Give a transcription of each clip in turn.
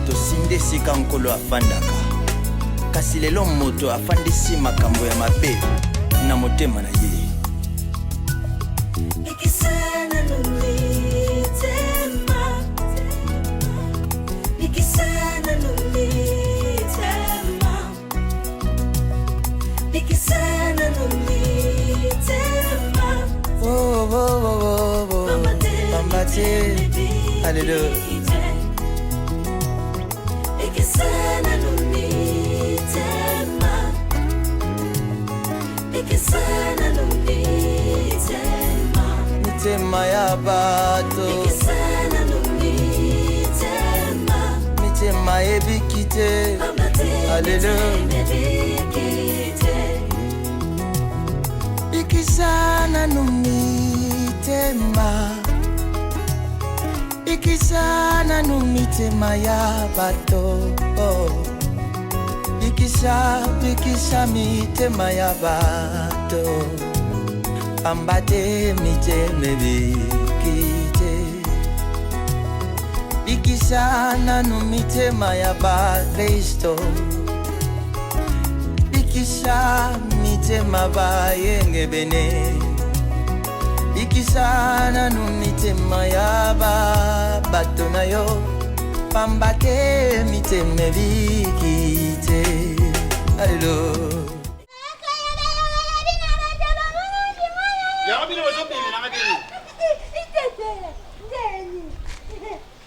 tosinde sika nkolo afandaka kasi lelo moto afandisi makambo ya mabe na motema na ye. Alléluia. Mitema ya bato mitema ebikite. Alléluia. Ikisana numitema ikisana numitema ya bato ikisha mitema ya bato ambate miteme bikite ikisana numitema ya ba Kristo ikisha mitema ba yenge bene ikisana numitema ya bato na yo pambate miteme bikite. Alléluia.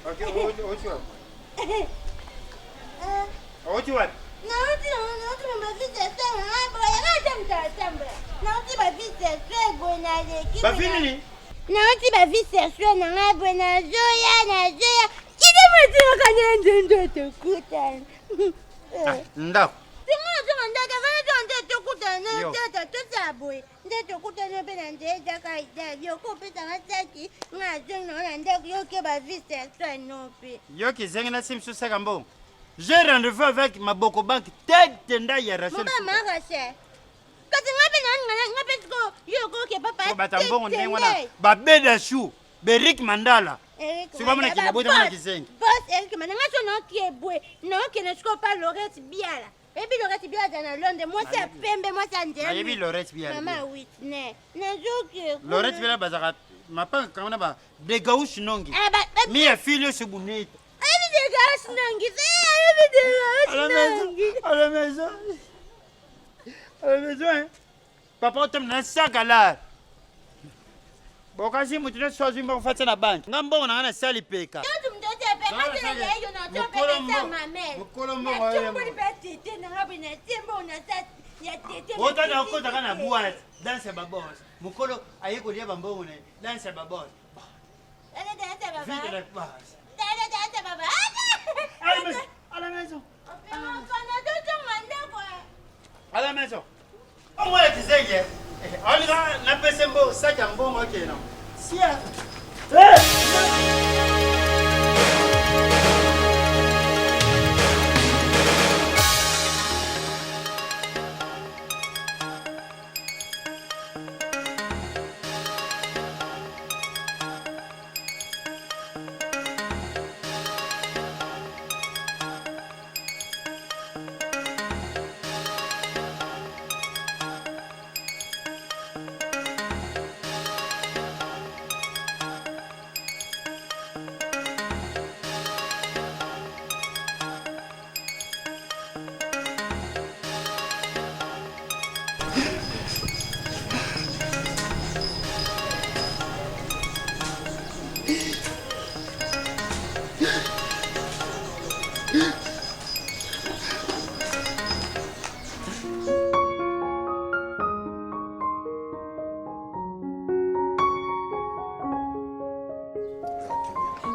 Okay, what you want? What you want? Nauti ba vie sexuelle na ngabo na zoya kide mtu kanyende ndo tukutana Ndako tinga ndaka vana ndo tukutana ndo tutabwe ndo tukutana bena ndeja kaida yoko pita ngataki ngazo na ndako yoke ba vie sexuelle nopi yoki zengena simsu sakambo. J'ai rendez-vous avec ma Boko Bank tête ya Rachel. Mama Rachel. Kasi ngabe ngabe sko yoko ke papa. Ko batambongo ndengwana babeda shu Berik Mandala. Siba mwana kinabota mwana kizengi. Boss Eric Mandala ngaso no kiebwe no kene sko pa Lorette Biala. Ebi Lorette Biala dans Londres moi c'est pembe moi c'est ndé. Ebi Lorette Biala. Mama Whitney. Nazoke. Lorette Biala bazaka mapa kana ba de gauche nongi. Mi a filio subunita. À la maison. Hein. Papa, tu me sac à l'art. Bon, quand je me dis que je suis en la banque, je suis en salle peka. À la maison. À la maison. On va te dire, on a passé un beau sac en bon, ok, non. Si,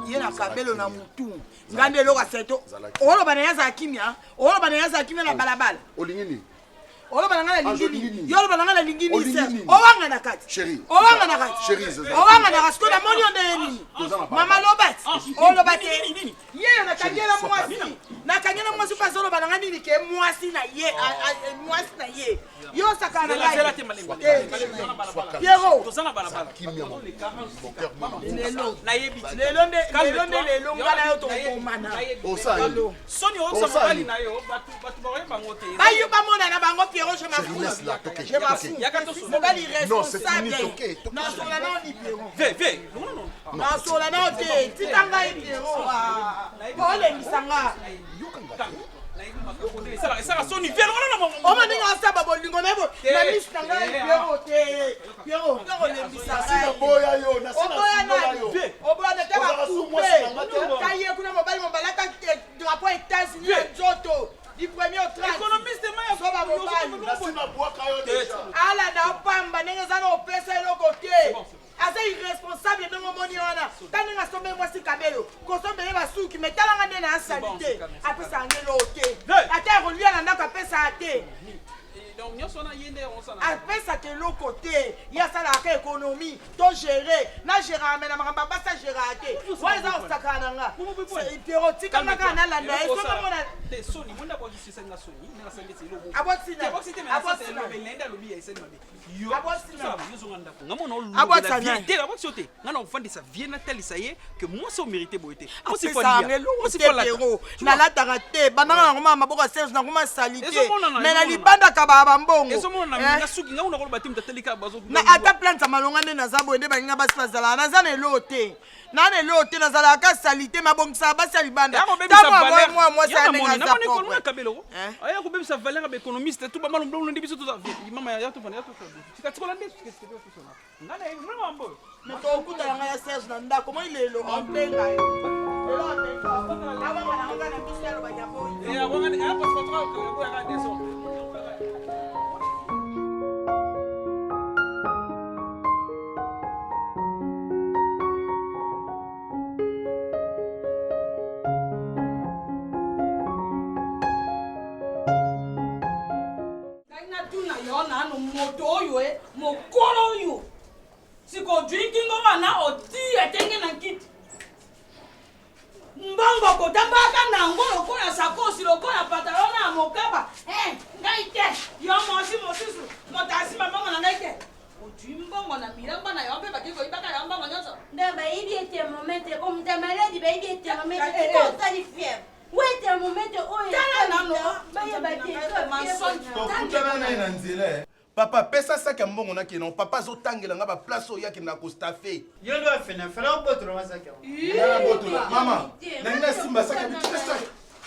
yena kabelo na mutu ngande loka seto olo banayaza kimya na balabala olingini olo banangala lingini yolo banangala lingini se owanga na kati chérie owanga na kati chérie owanga na kasko na moni ondeni mama lobat olo bate yeye na kanyela mwasi pa solo olo bananga nini ke mwasi na ye mwasi na ye yo sakana na Pierrot lelo ngana yo to komana Soni osamali na yo batu ba bango te. Bayo ba mona na bango Pierrot je m'en fous. Mobali responsable. Non sur la non ni Pierrot. Ve. Non sur la non te titanga Pierrot. Ole misanga. Ça soni ve non. O mani ngasa ba bolingo na bo. Na misanga Pierrot te. Pierrot to ole misanga. Boya yo na O boya na yo. O boya na te ba couper. Kaye kuna mobali mobalaka drapeau États-Unis na Joto. Du premier au 30. Économiste ma Soba mobali. Ala na pamba ndenge zana opesa eloko te. Asa irresponsable ndenge moni wana. Tani nga sombe mwasi kabelo. Kosombe basuki metalanga nde na salite. Apesa ngelo te. Ata reluia na ndako apesa te. Donc nyoso na yende on sana. Apesa te loko te. Ya sala ka économie to gérer. Na gérer amena makamba basa gérer te. Wa za osakana nga. C'est Pierrot tika maka na landa. Eso mona te soni munda kwa kisi nga soni. Nga sangeti lobo. Abotsina. Abotsina nenda lobi ya iseni mabe. Yo. Abotsina. Yo nganda. Ngamo no lobo. Abotsina. Te abotsote. Ngana ofandisa viena telisa ye que moi so mérité boité. Aussi Pierrot. Na lataka te. Bananga ngoma maboko Serge na ngoma salite. Mais na libanda ka ba mbongo. Eso mona na ngasuki nga una ko batim tatelika bazo. Na ata plante malonga nde na zabo ende baninga basi bazala na zana elote. Na ne lote na zala ka salite mabongisa basi libanda. Moi ça ne nga za ko kabelo. Aya ko bebisa valeur ba économiste tout ba malom blongo ndibiso tout ça. Mama ya to fana ya to. Tikatikola ndesi kesekelo tout ça. Ngana e mwana mbo. Na to kuta nga ya Serge na ndako mo ilelo ompenga yo. Lelo ompenga. Awa ngana na bisalo ba nyabo. Awa ngana apa fotoka ko ya kandeso. Moto oyo mokolo oyo siko drinking wana oti etenge na kiti mbongo kotambaka nango lokola sakosi lokola pantalon na mokaba ngai te yo mosi mosusu motasi mabongo na ngai te otui mbongo na milamba na yo mpe baki koyibaka yo mbongo nyonso nde bayibi ethermomètre komta maladi bayibi ethermomètre kosali fièvre we thermomètre oyo bayeba te Papa, pesa ça qui est bon, on a qui non. Papa, zo tangela nga ba place où y a qui n'a qu'au staffé. Yo dois faire un fera botro ma saka. Maman, n'anga simba ça qui est ça.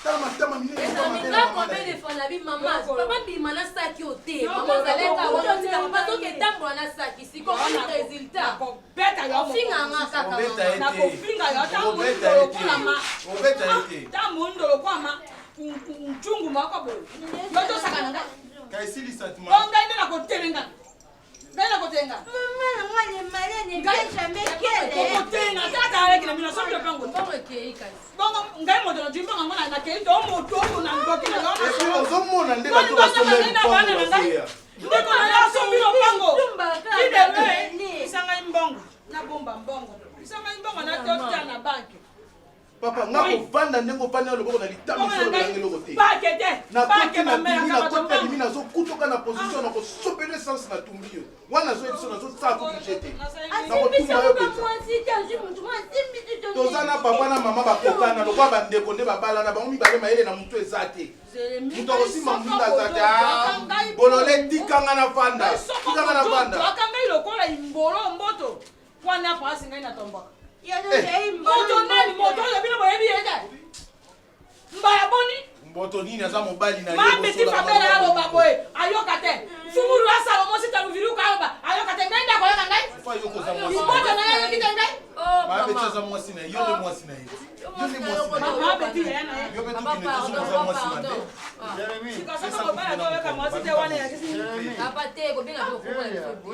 Tama mine. Nga combien de fois la vie maman, papa bimana saki ote. Maman zaleka wono tika papa to ke tambo na saki siko ni résultat. Beta yo Finga nga kaka. Na ko finga yo tambo ndo kwa ma. Obeta ete. Tambo ndo kwa ma. Mchungu mwako bo. Yoto saka nga. Kaisili sentiment. Bonga ina ko telenga. Ngai ko tenga. Mama ngale malene jamais kele. Ko tenga tata avec na mina sombra pango. Bongo ke kai. Bongo ngai mo do jimba ngona na ke do mo to na ngoki na ngona. Est-ce que mona ndeka to basomba pango. Ndeko na ya sombra pango. Ide isanga imbongo na bomba mbongo. Isanga imbongo na to na banki. Papa, nga kovanda ndenge opanda loboko na litami so na ngelo kote. Bakete. Na koti na timi na koti na limi na zo kutoka na position na ko sopele sens na tumbi. Wana zo ebiso na zo tsa ko jete. Na ko tumba yo pesa. Tozana papa na mama bakokana lokwa bandeko nde babala na bango mibale mayele na mutu ezate. Mutu osimba mbunda zate. Bolole tikanga na fanda. Tikanga na fanda. Akanga ilokola imbolo mboto. Wana kwa singa ina tomba. Moto nani moto ya bino boyebi yeka. Mbaya boni. Mboto nini aza mobali na yebo. Mami ti papela alo baboy. Ayoka te. Fumuru asa lo mosi taluviru ka ba. Ayoka te ngenda ko yoka ngai. Fa yoko za mwasi. Mboto na yeki te ngai. Oh mama. Ma beti za mwasi na yo le mwasi na yo. Yo le mwasi na yo. Ma beti ya na. Yo beti kine to za mwasi na yo. Jeremy. Sika mobala to yoka mwasi te wana ya kisi. Apa te ko benga ko ko.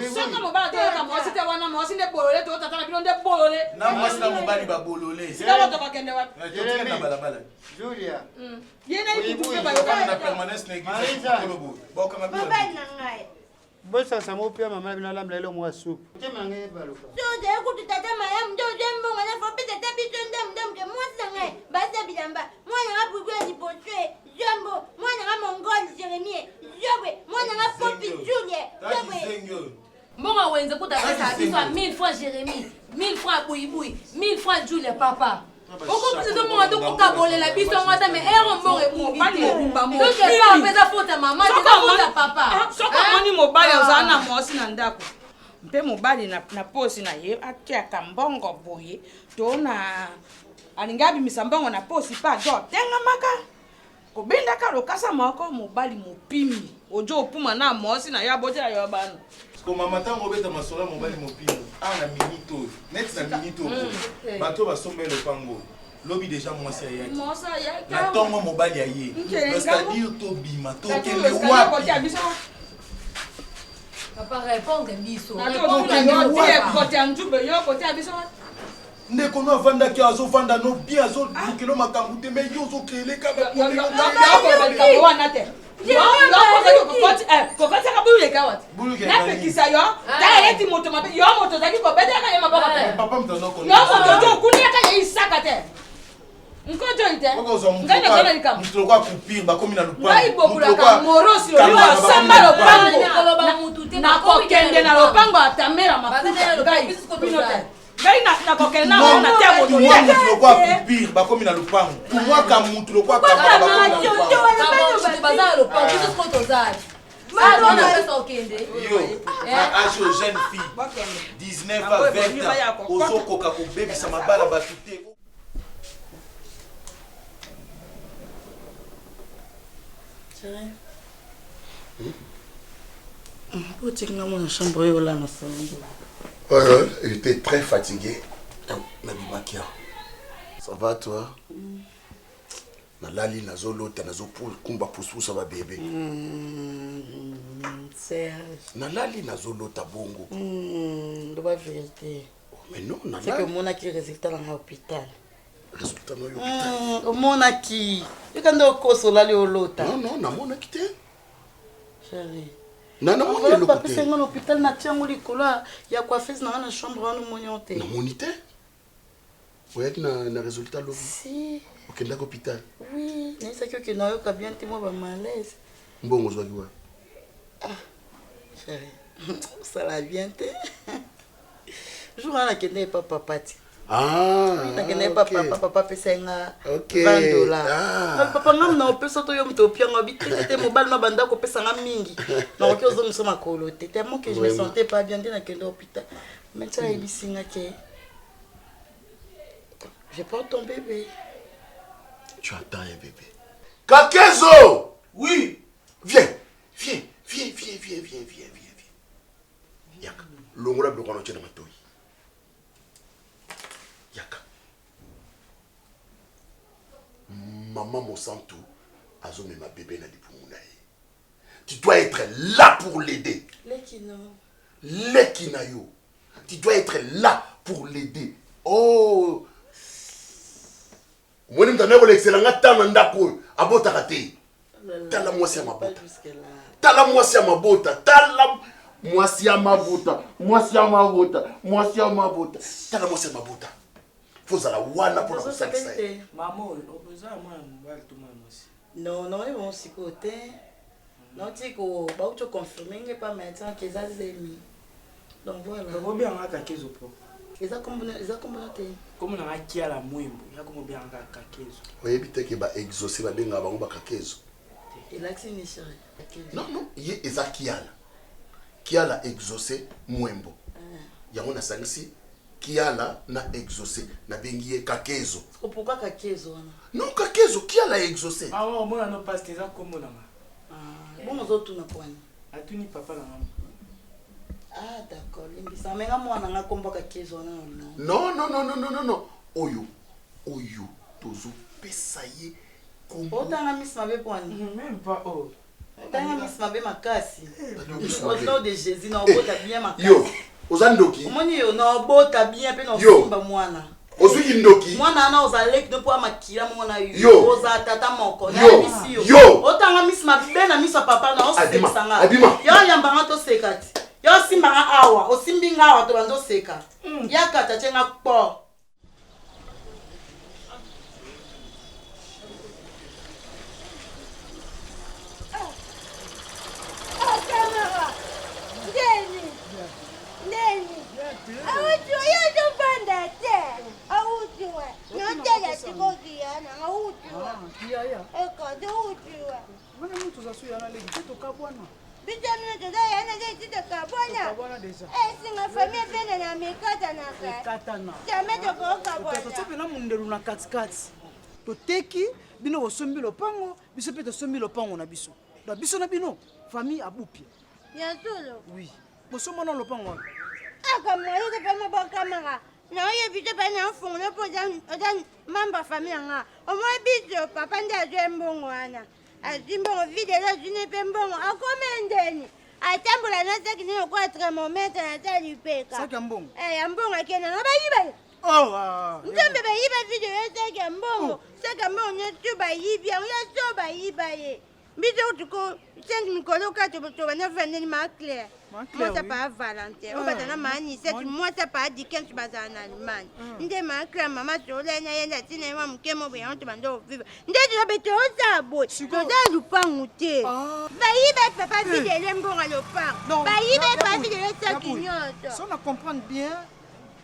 Sika mobala to yoka mwasi te wana mwasi ne bolole to tata na bino nde bolole. Na mwasi na mobali ba bolole. Sika moto ka kende wapi? Jeremy na balabala. Julia. Yena ikutuke ba yoka yoka na permanence na église. Ba kama bi. Baba nangai. Bosa samo pia mama bina lamla ile mwa soup. Tema ngai baluka. Soje ekuti tata mayam ndo dembo ngana fopi tata bitonda mdam ke mwasi nangai. Basa bilamba. Mwana abubu ni potwe. Jambo wenze kutapesa biso 1000 francs Jérémy, 1000 francs Bouiboui, 1000 francs Julia papa. Okopesa zo mwa to kokabolela biso ngata me ero mbongo mobali mobimba mo. Donc pas pesa faute maman, tu pas papa. Soko moni mobali ozana na mosi na ndako. Mpe mobali na posi na ye atiaka mbongo boye to na alinga bimisa mbongo na posi pa do tenga maka kobendaka lokasa moko mobali mopimi ojo opuma na mosi na ya botela yo bana ko mama tango beta masola mobali mopimi ana minito net na minito bato basombe le pango lobi déjà mosi ya na tongo mobali aye c'est-à-dire to bima to kele wapi papa répondre biso ndeko no avanda ki azofanda no bien azolukelo makambo te mais yo ozokele kaka napekisa yo tala eti moto mabe yo moto ozali kobetaka ye maboko te papa mtanoko yo moto okuniaka ye isaka te nkojo ite ngai nazala likambo mutuloko akupir bakomi na lupango ngai bokulaka morosi osamba lopango nakokende na lopango atamela makuta ngai bino te ngai nakokende na mona te moto te mutuloko akupir bakomi na lupango kumwaka mutuloko akamba bakomi na lupango yo age aux jeunes filles 19 à 20 ans ozokoka kobebisa mabala bato te Ouais, il était très fatigué. Nabimakia. Ça va toi? Nalali nazolota nazopoul kumba poussousa ba bébé. Nalali nazolota bongo. Doba vérité. Mais non, nalali. C'est que mon aki résultat dans l'hôpital. Résultat dans l'hôpital. Mon aki. Tu quand on koso lali olota. Non, na mon aki te. Chérie. Na mon aki papa c'est dans l'hôpital na tiango likolo ya coiffeuse na chambre wana monyote. Na monite. Ouais, na résultat lo. Si. Ok, dans l'hôpital. Oui, mais c'est que na yo ka bien te moi ba malaise. Mbongo zwa kiwa. Ah. Chérie. Ça va bien te. Je vois que n'est pas papa. Ah. Oui, n'est pas papa pesa nga OK. $20. Ah. Papa ngam na pesa to yo mto pia ngabi te mobile na banda ko pesa nga mingi. Na ko zo msoma kolo te tellement que je me sentais pas bien dans quel hôpital. Maintenant il bisinga que je porte ton bébé. Tu attends un bébé. Kakezo! Oui. Viens. Yaka. Longora bloquant notre matoi. Yaka. Maman Monsanto a zonné ma bébé na dipumunaye. Tu dois être là pour l'aider. Lekinayo. Tu dois être là pour l'aider. Oh. Moi, je suis l'excellent ndako abota kate. Tala mwasi ya mabota. Tala mwasi ya mabota. Tala mwasi ya mabota. Mwasi ya mabota. Mwasi ya mabota. Tala mwasi ya mabota. Faut la wana pour la sakisa. Maman, on besoin moi mbali tout moi aussi. Non, ils vont s'y côté. Non, tu ko ba tu confirmer pas maintenant que ça zemi. Donc voilà. On bien ngaka kezo po. Eza kombona te. Comme on a kia la mwimbo, ya comme bien ngaka kezo. Oyebi te ke ba exaucer ba benga bango ba kakezo. Il a que ni chéri. Non, ye eza kiala. Kiala exaucer mwembo. Yango na sangisi kiala na exaucer na bengi ye kakezo. Pourquoi kakezo wana? Non, kakezo kiala exaucer. Ah ouais, moi non pas tes comme na. Bon ozotu na kwani. Atuni papa na maman. Ah d'accord, limbisa menga mwana nga komba kakezo wana non. Non. Oyo tozo pesaye kombo. Otanga miss mabe kwani? Même pas oh. Otanga miss mabe makasi. Au nom de Jésus na obota bien makasi. Yo, ozandoki. Omoni yo na obota bien pe na simba mwana. Ozuki ndoki. Mwana na ozalek de po amakila mwana yo. Oza tata moko na bisi yo. Yo. Otanga miss mabe na miss papa na osekisanga. Abima. Yo yambanga to sekati. Yo simbanga awa, osimbinga awa to banzo seka. Yaka tachenga po. yaya ekode ujiwa wana mtu za suya na legi toka bwana bitamina todayana zeititokabona bwana deja esinga famille pene na mikata na katana jamais tokokabona tosopela mundelu na katikati toteki bino bosombi lopango biso mpe tosombi lopango na biso na biso na bino famille abupia yasolo oui bosomona lopango wana akamoyoko mpe mabokamaka naoyebi te mpe na mfungula mpo oza mamba famille yanga omoi biso papa nde azwi mbongo wana azwi mbongo videlo azwi ne mpe mbongo akome ndeni atambola na saki nini okola tremometre na ta lipeka saki ya mbongo ya mbongo akenda na bayiba nzambe bayiba video ya saki ya mbongo saki ya mbongo nyetu bayibi yango ya so bayiba ye biso tuko 5 mikolo ka tobana vandeni ma claire mwasa pa valentin obatana maaniseti mwasa pa dikensi bazala na allemagne nde ma claire mama tolena yenda tina ewa mokemo boyango tobanda oviva nde tozabe toza boye toza lupangu te bayibe papa videle mbonga lopango bayibe pa videle saki nyonso so na comprendre bien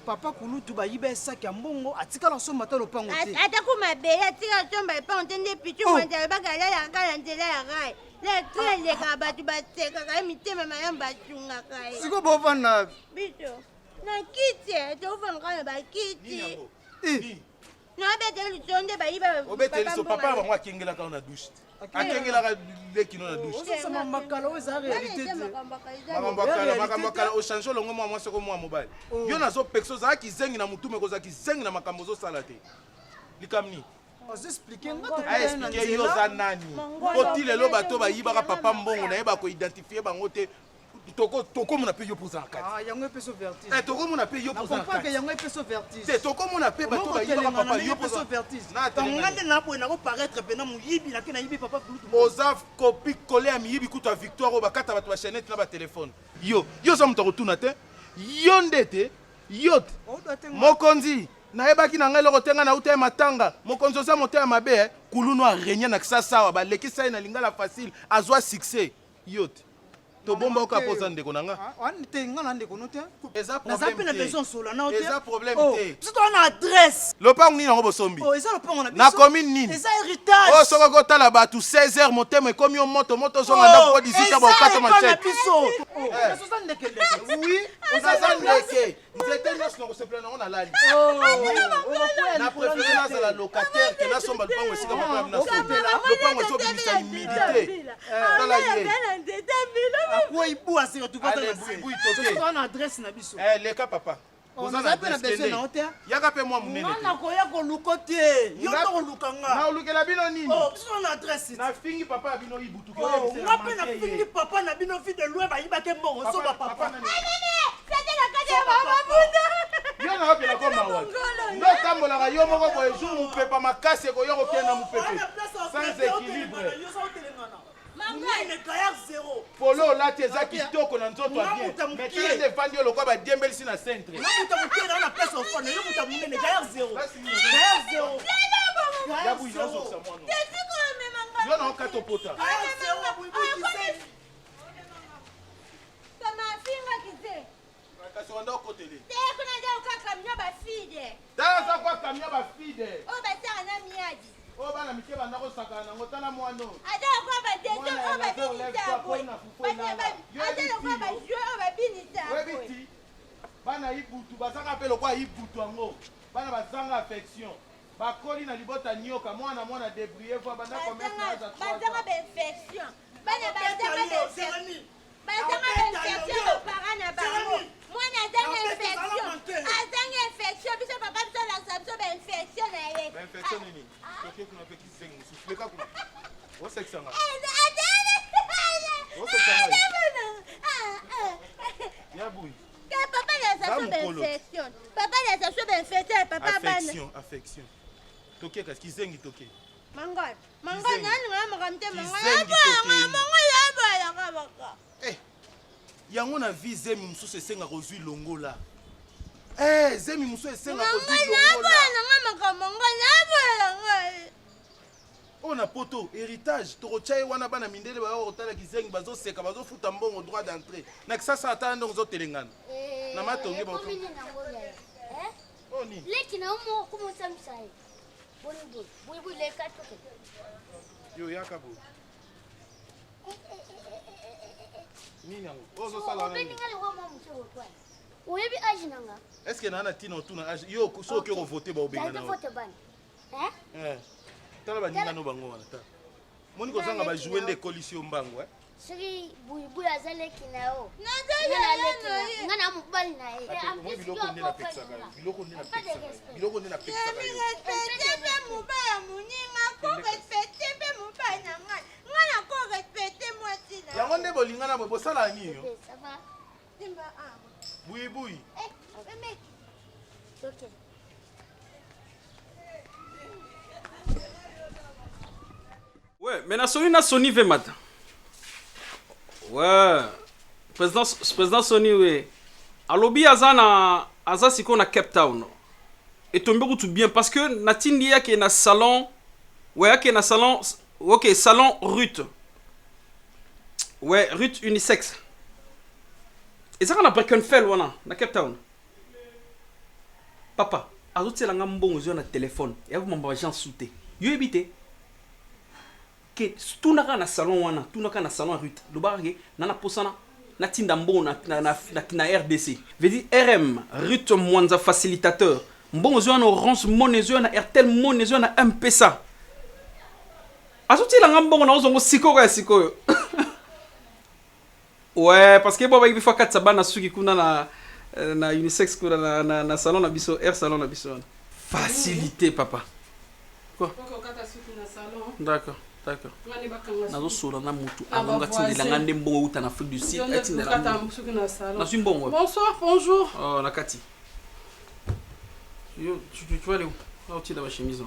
papa kulutu bayiba esaki ya mbongo atikala osomba te lopango te atako mabele atikala osomba lopango te nde pitu mwanzala bakalalaka na nzela ya rai la tre eleka bato basekaka ye mitema mayambo basungaka ye siko bovanda biso na kiti tofanga na bakiti nabetela liso nde bayiba obeteliso papa bango akengelaka na dushe akengelaka lekino na dushe osama makala oyo eza réalité te makambo akala ochange olongo mwa mwasi oko mwa mobali yo nazopekisa ozalaki zengi na motu meko ozalaki zengi na makambo ozosala te likamni aexplike yo oza nani oti lelo bato bayibaka papa mbongo nayeba koidentifie bango te tokomona mpe yo mpoza na kati yango epeso vertige tokomona mpe yo mpoza na kati yango epeso vertige te tokomona mpe bato bayibaka papa yo mpoza vertige nga nde naboye nakoparaître pena moyibi nake nayibi papa kulutu oza kopi kole ya miyibi kutu ya victoire oyo bakata bato bachanete na batelefone yo oza moto akotuna te yo nde te yo te mokonzi nayebaki na ngai eloko te ngai nauta ye matanga mokonzi oza moto ya mabe kulunu arenia na kisasa awa balekisa ye na lingala facile azwa succès yo te tobomba oka poza ndeko na nga te nga na ndeko no te eza naza mpe na besoin sola nao te eza problème te biso toa na adresse lopango nini yango bosombi eza lopango na biso na commune nini eza héritage oyo soki okotala bato 16h motema ekomi yo moto ozonga ndako po 18h bokata machete oza ndekendeke oui ozaza ndeke nzete nyonso nakosepela nango nalali na préféré nazala locataire ke nasomba lupango esika moko na binasomela lupango ezobimisa humidité tala ye akuwa ibu asika tupatatoa na adresse na biso leka papa oza mpe na besoin nao te yaka mpe mwa monene ngana koya koluka te yo to koluka nga naolukela bino nini biso na adresse nafingi papa ya bino yibutuki nga mpe nafingi papa na bino fi de loin bayibake mbongo soba papa yo nakokela ko mawa ndotambolaka yo moko boye jour mopepa makasi ekoya kokenda mopepe sans équilibre polo olati eza kitoko na nzoto ya bien metele nde efandi yo lokwa badiembelisi na centre yabuyi nazokisa mwana yo naokata opota kasi wanda okotele tala kwa kamio bafide oyo bana mike banda kosakana nango tala mwana oyebiti bana ibutu bazanga mpe lokwa ibutu yango bana bazanga affection bakoli na libota nioka mwana débrouiller vo banda bazanga bainfection bana bazanga bainfection bapara na bango mwana azanga infection biso papa biso lakisa biso bainfection na ye bainfection nini toke kuna mpe kizengi mosusu leka kuna osekisanga yabuyi papa lakisa biso bainfection papa bana affection toke kasi kizengi toke mangona naninga makamte yango na vie zemi mosusu esengaka ozwi longola zemi mosusu esengaka ozwi oyo na poto héritage tokotya ye wana bana mindele baya kotala kizengi bazoseka bazofuta mbongo droit d'entrée na kisasa ata ndongo ozotelengana na matonge Boy, les 4. Yo, Yakabo. Nini yango? Ozo sala nini? Oyebi âge nanga. Est-ce que nana tino tuna âge? Yo so ke ko voter ba obenga na. Voter ban. Tala ba ninga no bango wana ta. Moni ko zanga ba jouer nde coalition mbango Siri buibu azaleki na yo. Ngana mobali na ye. Biloko nde na peksa ka. Biloko nde na peksa. Biloko nde na peksa ka. Respecte mobaya muninga ko respecte mobaya na ngana. Ngana ko respecte moi tina. Yango nde bolingana bo sala nini yo? Ça va. Timba Bui bui. Mec. OK. Ouais, mais na Sony ve matin. Ouais. Président Sony we. Alobi aza siko na Cape Town. Et tombé tout bien parce que natindi yake na salon. Ouais, yake na salon. OK, salon Ruth. Ouais, Ruth unisex. Et ça on a Brackenfell wana na Cape Town. Papa, azote la ngambongo zo na téléphone. Ya vous m'envoyer gens souté. Yo ebité. Que tout na salon wana, tout na salon Ruth. Le barge nana posana na tinda mbongo na RDC. Veut dire RM Ruth Mwanza facilitateur. Mbongo zo na Orange Money zo na Airtel Money zo na M-Pesa. Azote la ngambongo na ozongo sikoyo. Ouais, parce que bon il faut quatre sabana suki kuna na unisex kuna na salon na biso air salon na biso. Facilité papa. Quoi? D'accord. Nazo solo na mutu avonga tindela ngande mbongo uta na Afrique du Sud etindela. Na suis bon. Bonsoir, bonjour. Oh Nakati. Yo tu vas aller où? Là où tu es dans ma chemise.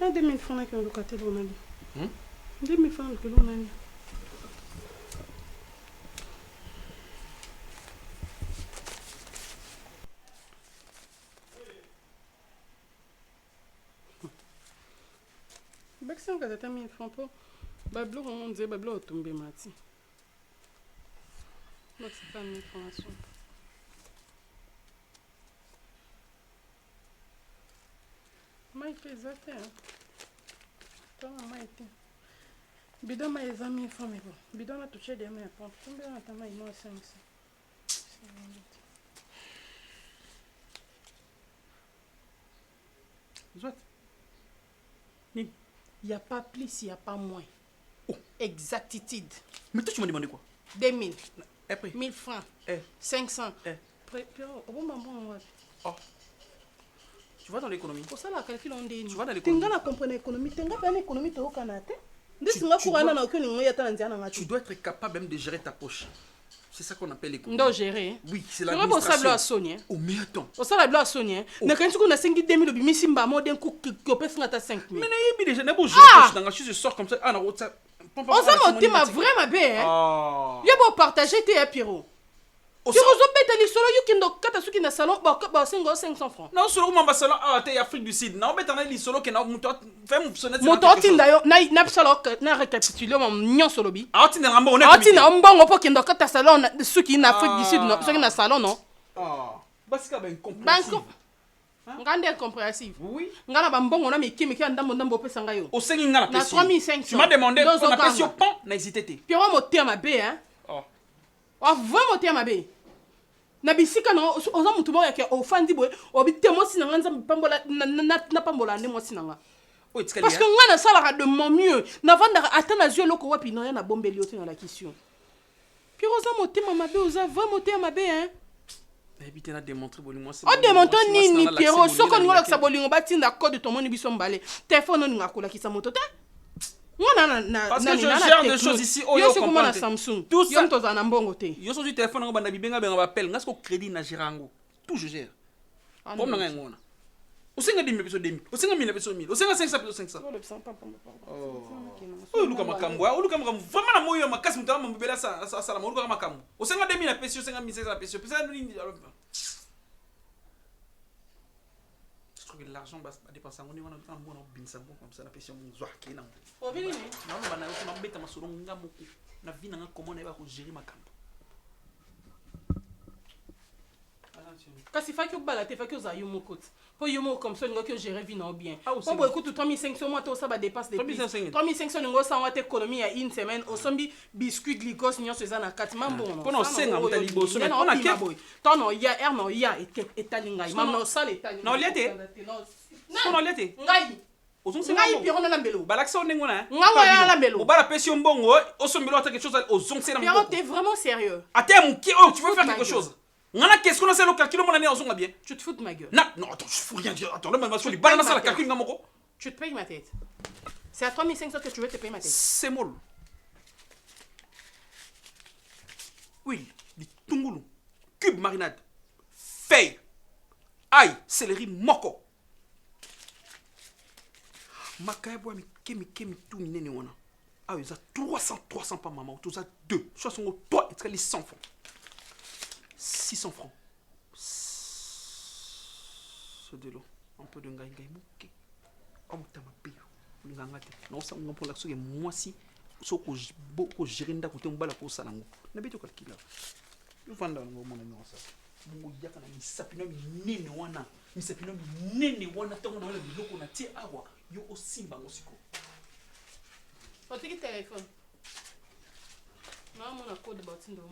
Il y a 2000 francs qui ont locaté l'onali. 2000 francs que l'onali. Bakisi on kata 1000 francs pour bablo on disait bablo tombé mati. Donc c'est pas 1000 francs à son. Maïté exacté hein. Toi maïté. Bidon ma les amis francs mais bon. Bidon a touché des mains pour tomber dans ta main il moins 500. Soit. Il n'y a pas plus, il n'y a pas moins. Oh. Exactitude. Mais toi, tu m'as demandé quoi? 2000. Après 1000 francs. 500. Oh. Tu vas dans l'économie. Pour ça, la calcul on dit. Tu vas dans l'économie. Tu vas comprendre l'économie. Tu vas pas l'économie, tu vas au Canada. Tu dois être capable même de gérer ta poche. C'est ça qu'on appelle l'économie. Donc gérer. Oui, c'est la l'administration. Oh mais attends. Au ça la blague Sonia. Ne quand tu connais 5 2000 le bisimba moi d'un coup que peut faire ta 5000. Mais n'ayez déjà n'a pas gérer dans la je sors comme ça ah non ça. On ça mon team a vraiment bien hein. Il faut partager tes Pierrot. Tu reçois les solo you kindo kata suki na salon ba 500 francs. Non solo mon salon ah t'es Afrique du Sud. Non beta na li solo que na muto fait mon sonnet. Mon tinda yo na solo na récapituler mon nyon solo bi. Ah tinda ngamba on est. Ah tinda mbongo po kindo kata salon suki na Afrique du Sud no suki na salon non. Ah basika ben compréhensive. Ngande incompréhensive. Oui. Ngana ba mbongo na mikimi ki ndambo pesa ngayo. O sengi ngana pesi. Na 3500. Tu m'as demandé on a pesi au pont na hésité té. Puis on moté ma bé hein. Oh vraiment moté ma bé. Na bisika no oza mutu mo yake ofandi boy obite mo sinanga nzambe pambola na pambola ne mo sinanga. Parce que ngana sala de mon mieux na vanda atana zio loko wapi no ya na bombeli ote na la question. Puis oza moté ma bé oza vraiment moté ma bé hein. Ebite na démontrer bolingo c'est. On démontre nini Pierrot soko ngola sa bolingo batinda code to moni biso mbale. Téléphone no ngakola kisa moto te. Parce que je gère des choses ici au yo comprendre Samsung tout ça to za na mbongo te yo so du téléphone ngo banda bibenga benga appel ngasko crédit na girango tout je gère comme nga ngona usinga 10 pesos 10 usinga 1000 pesos 1000 usinga 500 pesos 500 oh luka makambo luka makambo vraiment na moyo makasi mutama mbela sa sala luka makambo usinga 2000 pesos usinga 1500 pesos pesa nini l'argent va dépenser on est en bon binsa bon comme ça la pression mon zoa qui na o bini na on bana ko mabeta masolo ngamoko na vie na comment na ba ko gérer makambo Kasi faki obala te faki oza yo moko te. Po yo moko comme ça ngoki gérer vie na bien. Po boy écoute 3500 mois to ça ba dépasse des 3500 ngo ça wa te économie à une semaine au sombi biscuit glycose nyo seza na kati mambo no. Pono senga mutali boso mais pona ke tono ya er no ya etalinga mam no sale etalinga. Non liete. Non liete. Ngai. Ngai Pierrot na lambelo. Balaksa ndengona. Ngwa ya lambelo. Obala pesi mbongo osombelo ata quelque chose aux ongs. Pierrot t'es vraiment sérieux? Attends, tu veux faire quelque chose? Qu'est-ce qu'on a fait le calcul on bien? Tu te fous de ma gueule. Non, attends, je fous rien dire. Attends, là, je balance la calcul namoko. Tu te payes ma tête. C'est à 3500 que tu veux te payer ma tête. C'est molle. Oui, du tungulu, cube marinade, feuille, ail, céleri moko. Makaya boy mi kemi tout nene wana. Ah, ils ont 300 par maman, tous à 2. Soit sont 3 et les 100 francs. 600 francs. Ce de l'eau. Un peu de ngai bouquet. Oh, t'as ma pire. Non, ça on pour la souris. Moi, si. So ko gérer nda côté mbala ko salango. Na beto calcula. Yo fanda ngo mona no ça. Mo yaka na misapino nene wana. Misapino nene wana tongo na wala biloko na tie awa. Yo osimba ngosiko. Otiki téléphone. Non, mon code batindo.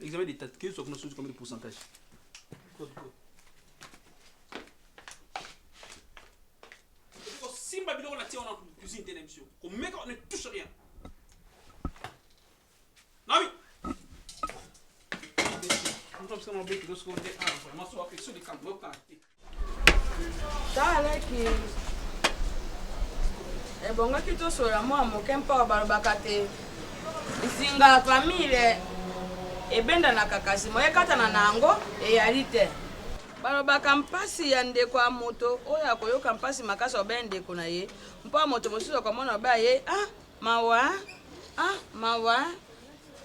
L'examen des têtes, que nous sommes combien de pourcentage? Si ma biloko la tient en cuisine, monsieur. Qu'on mec on ne touche rien. Non oui. Nous sommes sur mon bec de seconde. Ah, vraiment sur quelque chose de camp. Taleki. E bongo kito sola mo mokempa balobaka te. Isinga famille ebenda na kakasi moyekatana nango eyali te balobaka mpasi ya ndeko ya moto oyo akoyoka mpasi makasi obe ndeko na ye mpo ya moto mosusu akomona obe ye mawa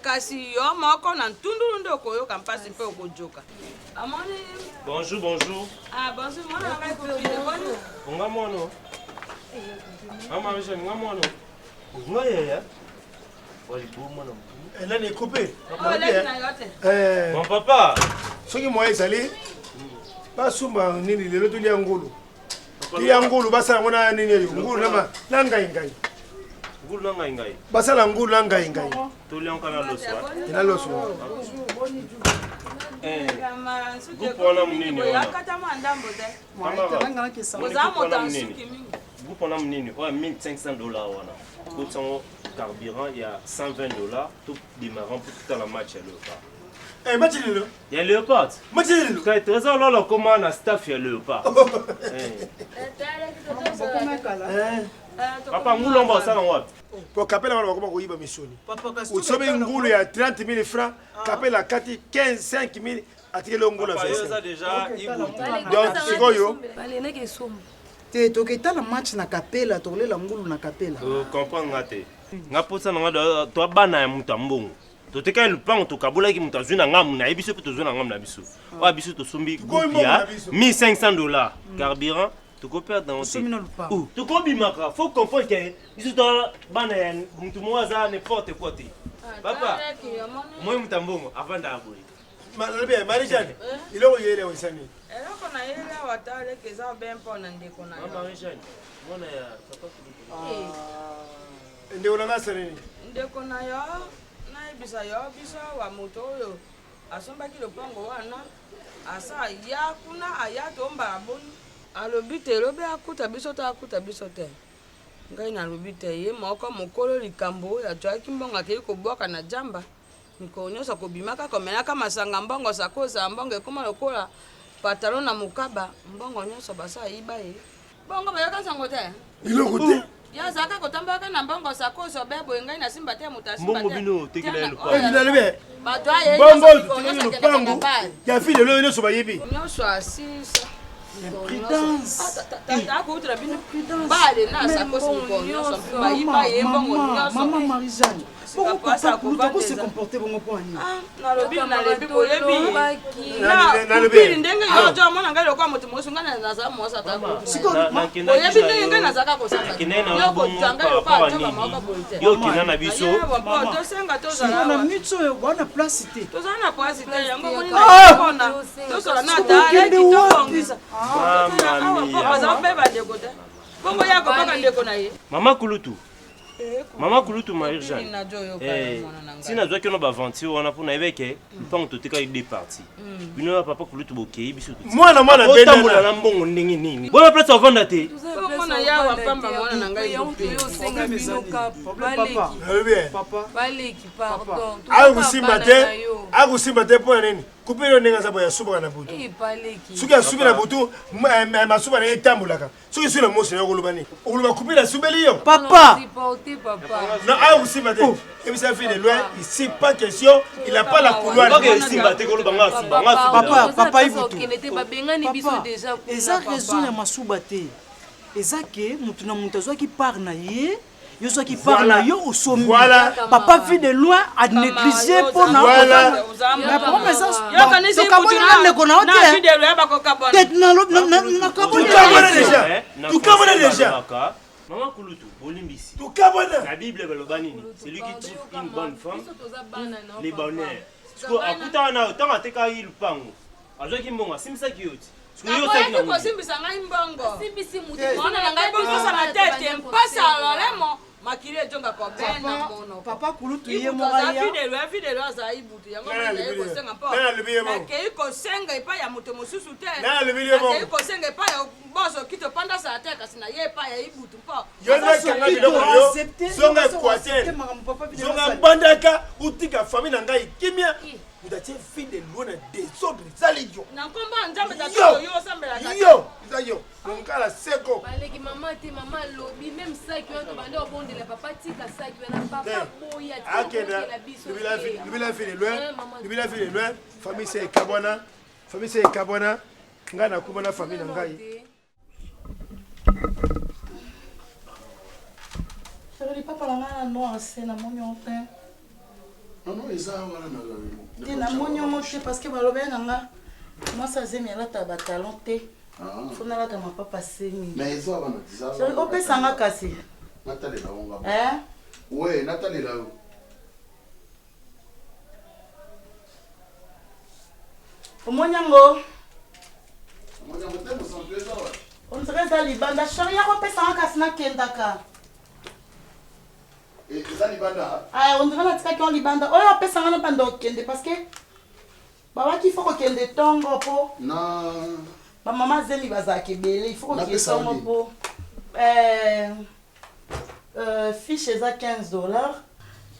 kasi yo moko na ntundulu nde okoyoka mpasi mpe okojoka amoni. Bonjour. Bonjour mwana ngai kopile boni nga mono mama mishani nga mono nga yaya walibumo na Elle est coupée. Mon papa. Ce qui m'a ezali, pas souvent nini le tout liangolo. Liangolo basa mona nini ngulu nama nanga ingai. Ngulu nanga ingai. Basa la ngulu nanga ingai. To liango na loswa. Ina loswa. Gupona mnini wana. yakata mandambo te Gupona mnini oya $1500 wana. Kotango carburant, il y a $120 tout démarrant pour tout à la match à Léopard. Eh, match Léopard. Il y a Léopard. Match Léopard. Quand tu as là, comment on a staff il y a Léopard. Papa, nous l'on ça dans pour capella on va comment koyiba misoni. Ou sobe ngulu ya 30 000 francs, capella kati 5 000 atike le ngulu à ça déjà il donc sikoyo. Te toketa la match na capella to lela ngulu na capella. Comprendre ngate. Nga posa nga to bana ya mutu mbongo. To teka lupango to kabola ki mutu azuna ngamu na ebiso pe to zuna ngamu na biso. Wa biso to sombi gupia $1500 carburant to ko perdre dans le où to ko bimaka faut comprendre que biso to bana ya mutu moza n'importe quoi te. Papa. Moi mutu mbongo avanda aboli. Malebe Marijane. Iloko yele wisani. eloko na yele watale keza bien pona ndeko na Mama Marijane. Mwana ya papa kuliko. Ndeko na nasere. Ndeko na yo na ibisa yo biso wa moto oyo asombaki lopango wana asa ya kuna aya tomba aboni alobi te lobi akuta biso te ngai na lobi te ye moko mokolo likambo ya twaki mbongo akei kobwaka na jamba niko nyosa kobimaka komelaka masanga mbongo sakosa mbongo ekoma lokola pantalon na mukaba mbongo nyoso basa iba ye bongo bayoka sango te iloko te ya zaka kotambaka na mbongo sakosa bebo ngai na simba te mutasi mbongo bino tekela lupa ndalebe bato aye bongo lupango ya fille lo nyoso bayebi nyoso asisa Prudence. Akutira bino. Bale na sakosi mpo nyonso mpe bayiba ye mbongo nyonso. Maman Marie-Jeanne. Pourquoi papa Kuluta se comporter bongo po ani? Nalobi boyebi. Na kupiri ndenge yojo mona ngai lokwa moto mosu ngana naza mosa ta. Boyebi ndenge ngai nazaka kosaka. Yoko tanga lokwa joka moko bolte. Yo kina na biso. To senga to zala. Na mitso yo bona place te. To zala na place te yango moni na kona. To sola na dale kitongisa. Mama Kulutu. Mama Kulutu Marie-Jeanne. Si nazwaki ono baventure wana mpona yebeke mpango totekaki de parti bino papa Kulutu bokei biso mwana otambola na mbongo ndenge nini bona place ovanda te akusimba te mpo ya nini kupeli ndenge aza boye asubaka na butu soki asubi na butu masuba na ye etambolaka soki soki na mosi na yo okoloba nini okoloba kupeli asubeli yo papa non akusimba te ebisa fille de loin ici pas question il a pas la couloir papa ibutu eza raison ya masuba te eza ke mutu na mutu azwaki part na ye yo soki part na yo osomi papa fille de loin a négligé mpona ndeko na yo tukabona déjà Maman Kulutu, Bolimbisi. Tout cabana. La Bible Balobanini, celui qui trouve une bonne femme, les bonheurs. Parce que akuta na autant ateka il pango. Azo ki mbonga simisa ki yoti. Parce que simbisa ngai mbongo. Simbisi mutu. Mona ngai bongo sa na tete, mpasa lolemo. Makile jonga ko bena mono. Papa Kulutu ye moraya. Fidèle za ibutu yango na ko senga pa. Ke ko senga ipa ya mutu mususu te. Ke ko senga ipa ya boso kito panda sa teka sina ye pa ya ibutu pa. Yo na kanga biloko yo. Songa kwatene. Songa bandaka utika famille na ngai kimia. Udatie fille de loin désordre salidio. Na komba nzambe ta yo sambela ta. Yo, yo. Mon kala seko. Baleki maman te maman lobi même ça qui on bande au bon de la papa tika ça qui na papa boya ti la biso. Lubila fille de loin. Lubila fille de loin. Famille c'est Kabwana. Famille c'est Kabwana. Ngana kubona famille na ngai. Chérie, papa la ngana no ase na monyo te. Non, ils ont un te na monyo mo te parce que balobe nganga. Moi ça zemi la ta batalon te. Fona la ta ma papa semi. Mais ils ont un ça. Chérie, ope sanga kasi. Nathalie la onga. Hein? Ouais, Nathalie la. Omonyango. Omonyango te mo santé ça. On dirait ça libanda chérie, ya ope sanga kasi na kendaka. Et ça libanda. Ah, on dirait la tika ki on libanda. Oyo ope sanga na bando kende parce que baba ki faut kende tongo po. Non. Ma maman zeli bazaki belé, il faut que tongo po. Fiche eza $15.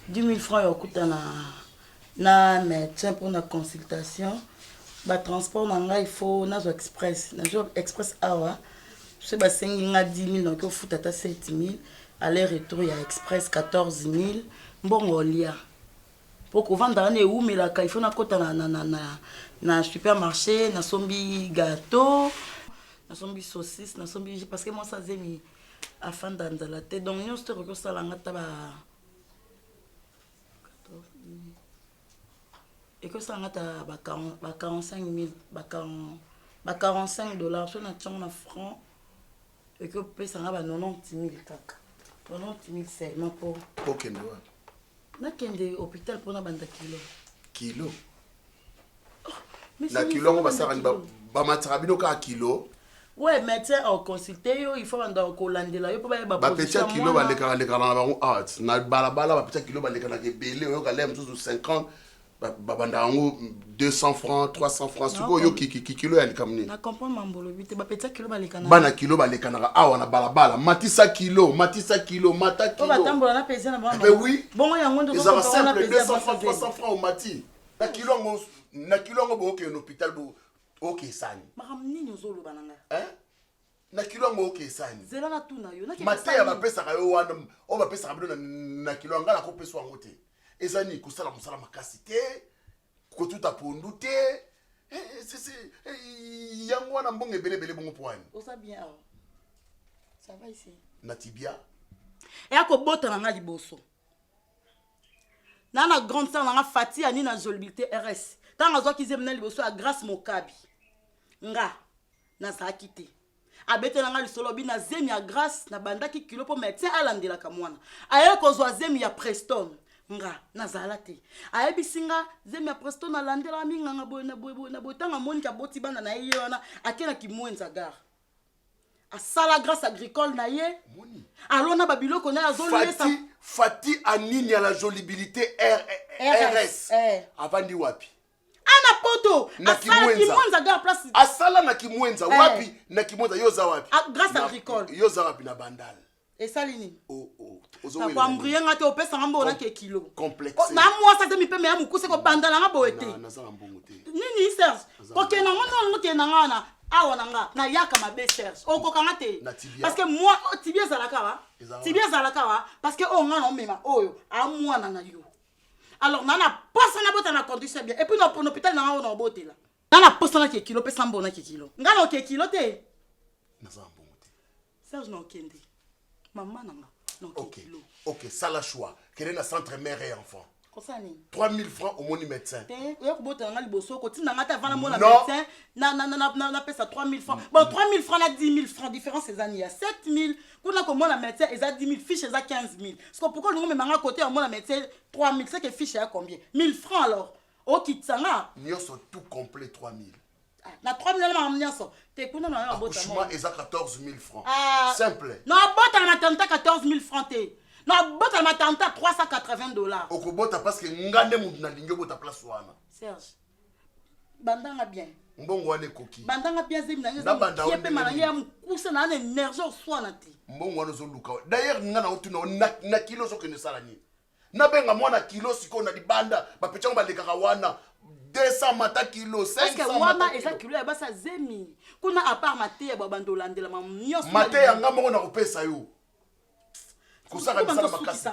10 000 francs yokuta na médecin pour na consultation. Ba transport na nga il faut nazo express. Na jour express awa. Je ba sengi nga 10 000 donc il faut tata 7 000. Aller retour ya express 14 000. Mbongo lia. Pour qu'on vende dans les où mais la il faut na kota na supermarché, na sombi gâteau, na sombi saucisse, na sombi parce que moi ça zemi afin dans la tête donc nous se regarde ça la ngata ba et que ça ngata ba 45 000 ba $45 sur na tchon na franc et que paye ça ba 90 000 kaka 90 000 seulement pour OK no. Na kende hôpital pour na banda kilo na kilo ngo basara ba matrabino ka kilo. Ouais, médecin en consulter yo il faut anda ko landela yo po ba petit kilo ba lekala na bango art na balabala ba petit kilo ba lekala ke belé yo ka lem 50 ba banda ngo 200 francs 300 francs suko yo ki kilo ya likamni na comprendre mambolo bité ba petit kilo ba lekana bana kilo ba lekana awa na balabala matisa kilo mata kilo o ba tambola na pesa na ba mais oui bon yango ndo ça va simple 200 francs 300 francs au mati na kilo ngo bo ke no hôpital bo OK sani makam nini ozolo bananga na kilo ngo OK sani zela na tuna yo na ki mataya ba pesa ka yo wana o ba pesa ka bino na kilo ngala ko pesa ngo te ezani kusala musala makasi te ko tuta pondu te yango wana mbongo ebele bongo poani. Osa bien. Ça va ici. Natibia. Et akobota na nga liboso. Na grande sœur na Fati ani na Jolibilité RS. Tanga zo kizemna liboso a grâce Mokabi. Nga na sa kité. Abete na nga lisolo bi na zemi ya grâce na bandaki kilo po médecin alandela ka mwana. Aye ko zo zemi ya Preston. Nga na zalate. Aye bisinga zemi ya Preston alandela minga nga boy na boy tanga moni ka boti bana na ye wana akena ki mwenza gare. A sala grâce agricole na ye. Moni. Alona babiloko na azolesa. Fati anini ya la Jolibilité RS. Avandi wapi? Ana poto. Na Kimwenza gare place. Asala na Kimwenza wapi? Na Kimwenza yoza wapi? Grâce agricole. Yoza wapi na bandal. Et salini. Oh. Na kwa mbriye ngate opesa ngamba ona ke kilo. Complexe. Na moi ça demi pe me amukuse ko bandala ngabo ete. Na za mbongo te. Nini Serge? Ko ke na ngona ngote na ngana. Awa nanga na yaka mabe Serge. Oko kangate. Parce que moi tibia zalaka wa. Tibia zalaka wa parce que o ngana o mema oyo a mwana na yo. Alors nana posa na bota na condition bien et puis no hôpital na ngona bote la. Nana posa na ke kilo pesa mbona ke kilo. Ngana o ke kilo te. Na za mbongo te. Serge no kende. Maman nanga. Ok, ça la choix. Quel est le centre mère et enfant? 3 000 francs au moni médecin. Non. Na pesa 3 000 francs. Bon, 3 000 francs, na 10 000 francs. Différence, c'est il y a 7 000. Quand on a médecin, ils ont 10 000 fiches, ils ont 15 000. Parce que pourquoi nous, même à côté, on a médecin 3 000, c'est que fiche à combien? 1000 francs alors. Ok, ça va. Nous sommes tout complet 3 000. Na 3 000 accouchement, ils ont 14 000 francs. Simple. Non, bota na maternité 14 000 francs. Non, bota na maternité $380. Okobota parce que ngande mundu na lingo bota place wana. Serge. Bandanga bien. Mbongo wane koki. Bandanga bien zemi na nyo. Kiepe mananga ya mukuse na énergie oswana te. Mbongo wana zo luka. D'ailleurs ngana otuna na kilo zo kene sala ni. Na benga mwana kilo siko na libanda ba pechango ba lekaka wana. 200 mata kilo 500 parce que wana eza kilo ya basa zemi kuna à part mate ya babando landela mamnyoso mate ya ngambo na kopesa yo kusaka misala makasi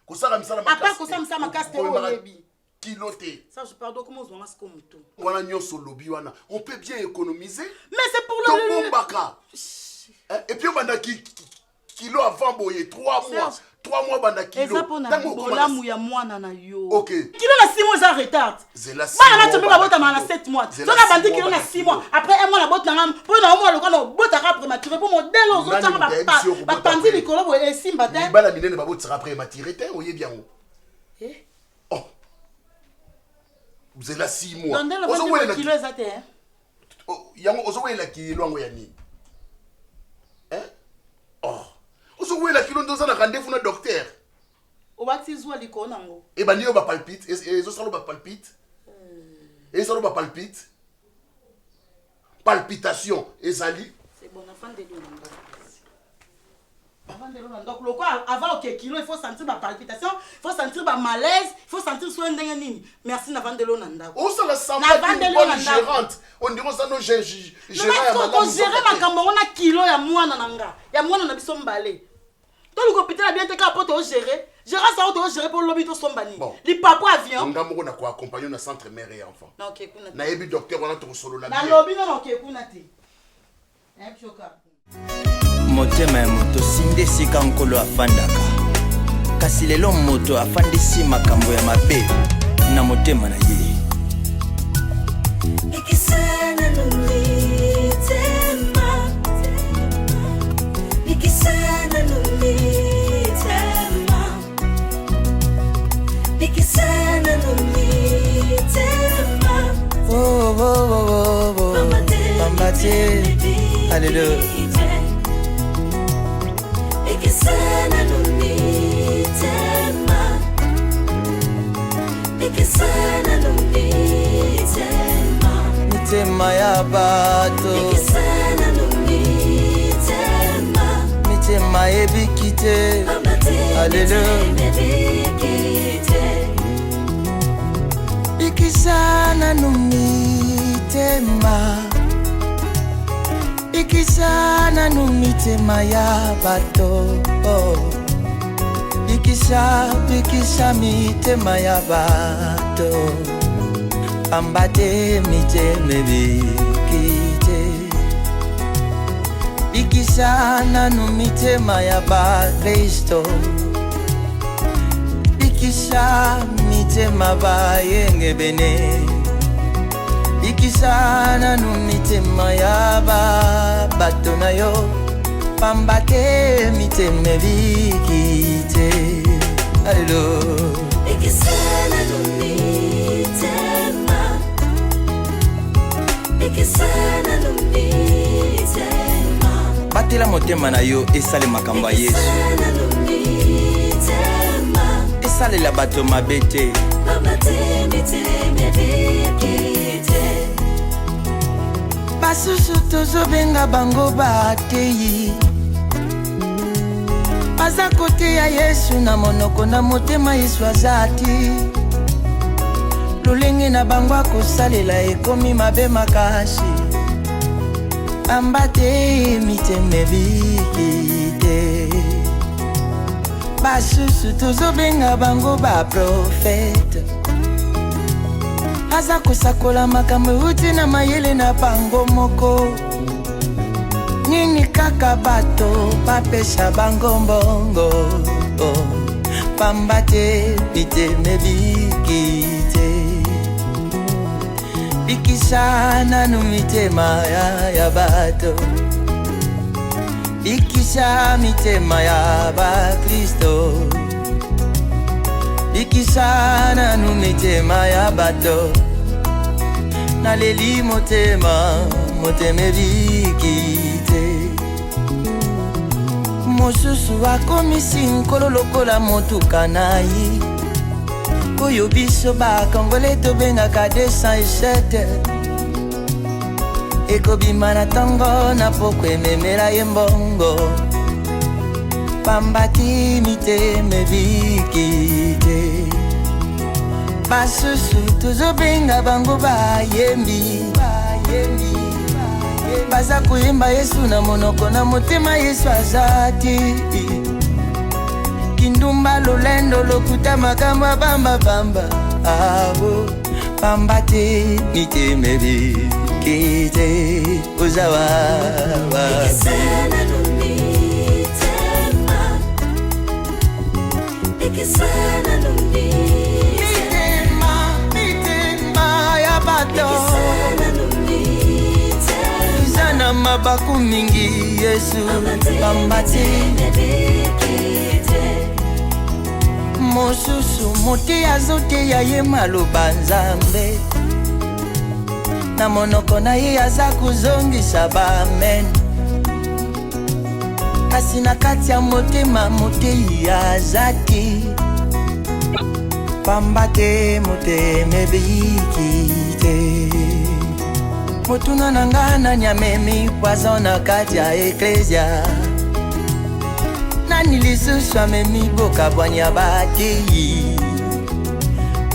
kusaka misala makasi à part kusaka misala makasi oyebi kilo te ça je pardon comment on va se comme tout wana nyoso lobi wana on peut bien économiser mais c'est pour le bombaka et puis on banda kilo avant boye 3 mois 3 mois banda kilo tango bolamu ya mwana na yo OK kilo na 6 mois ça retard bana na tumbi babota na 7 mois so na bandi kilo na 6 mois après un mois na bota ngam po na mois lokana bota ka prématuré pour modèle ozo tanga ba pandi likolo bo esimba te bala minene babota ka prématuré te oye bien oh vous êtes là 6 mois ozo wela kilo ezate yango ozo wela kilo ngo ya ni oh ozo wela kilo ndoza na rendez-vous na docteur obatizwa likona ngo e bandi yo ba palpite ezo salo ba palpite salo ba palpite palpitation ezali c'est bon enfant de Dieu avant de l'on donc le quoi avant OK kilo il faut sentir ma palpitation il faut sentir ma malaise il faut sentir soin ndenge nini merci na vendre l'on ndako on ça la santé bonne gérante on dirait ça no gérant ya madame on gérer makambo on a kilo ya mwana nanga ya mwana na biso mbale to le hôpital bien te ka poto o gérer gérant ça o gérer pour l'hôpital sombani li papa avion ngambo na ko accompagner na centre mère et enfant non OK kuna na yebi docteur wana to solo la na lobi non OK kuna te choka motema ya moto sinde esika nkolo afandaka kasi lelo moto afandisi makambo ya mabe na motema na ye ikisana numitema ikisana numitema ikisana numitema pambate hallelujah ikisana numitema ikisana numitema mitema ya bato ikisana numitema mitema ebikite haleluya ikisana numitema ikisana numitema ya bato ikisha mitema ya bato pamba te mitema bikite bikisana nu mitema ya bakristo bikisa mitema bayenge bene bikisana nu mitema ya bato na yo pamba te mitema bikite allo bikisana nu mitema bikisana nu mitema batela motema na yo esale makambo ya Yesu esalela bato mabe te basusu tozobenga bango bateyi baza koteya Yesu na monoko na motema Yesu aza ti lolenge na bango akosalela ekomi mabe makasi pamba te mitema bikite basusu tozobenga bango baprofete aza kosakola makambo euti na mayele na bango moko nini kaka bato bapesa bango mbongo pamba te mitema bikite bikisana nu mitema ya bato bikisa mitema ya bakristo bikisana nu mitema ya bato naleli motema bikite mosusu akomisi nkolo lokola motuka nayi oyo biso bakongole tobengaka 207 ekobima na ntongo na poko ememela ye mbongo pamba ti mitema bikite basusu tozobenga bango bayembi baza koyemba Yesu na monoko na motema Yesu aza ti kindumba lolendo lokuta makambo ya bambabamba awo pamba te mitema bikite ozawa bikisana nu mitema bikisana nu mitema ya bato bikisana nu mitema izana mabaku mingi Yesu pamba te mosusu mote azoteya ye maloba Nzambe na monoko na ye aza kozongisa baamen kasi na kati ya motema moteyi aza te pamba te motema bikite motuna na nga nani amemi poison na kati ya eklesia nani lisusu amemi bokabwani ya bateyi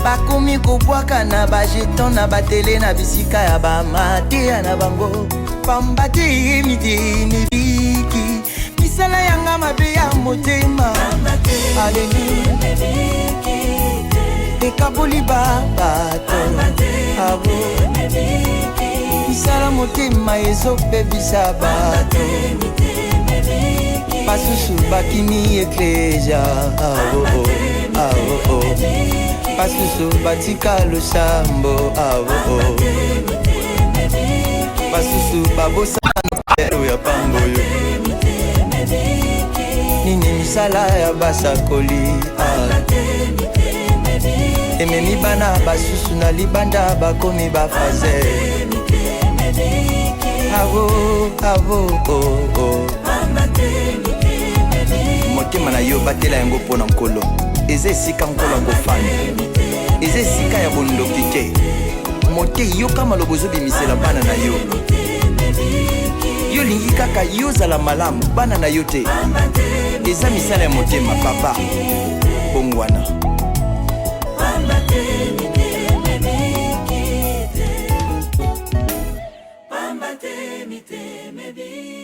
bakomi kobwaka na bajeton na batele na bisika ya bamateya na bango pamba te mitema biki misala yanga mabe ya motema aleluya ekaboli babato abo misala motema ezopebisa bato basusu bakimi eklesia basusu batika losambo basusu babosana ero ya pangoyo nini misala ya basakoli ememi bana basusu na libanda bakomi bafaze motema na yo batela yango mpo na nkolo eza esika nkolo akofanda eza esika ya bondoki te mote yoka maloba ozobimisela bana na yo yolingi kaka yozala malamu bana na yo te eza misala ya motema papa bongwana mitema bikite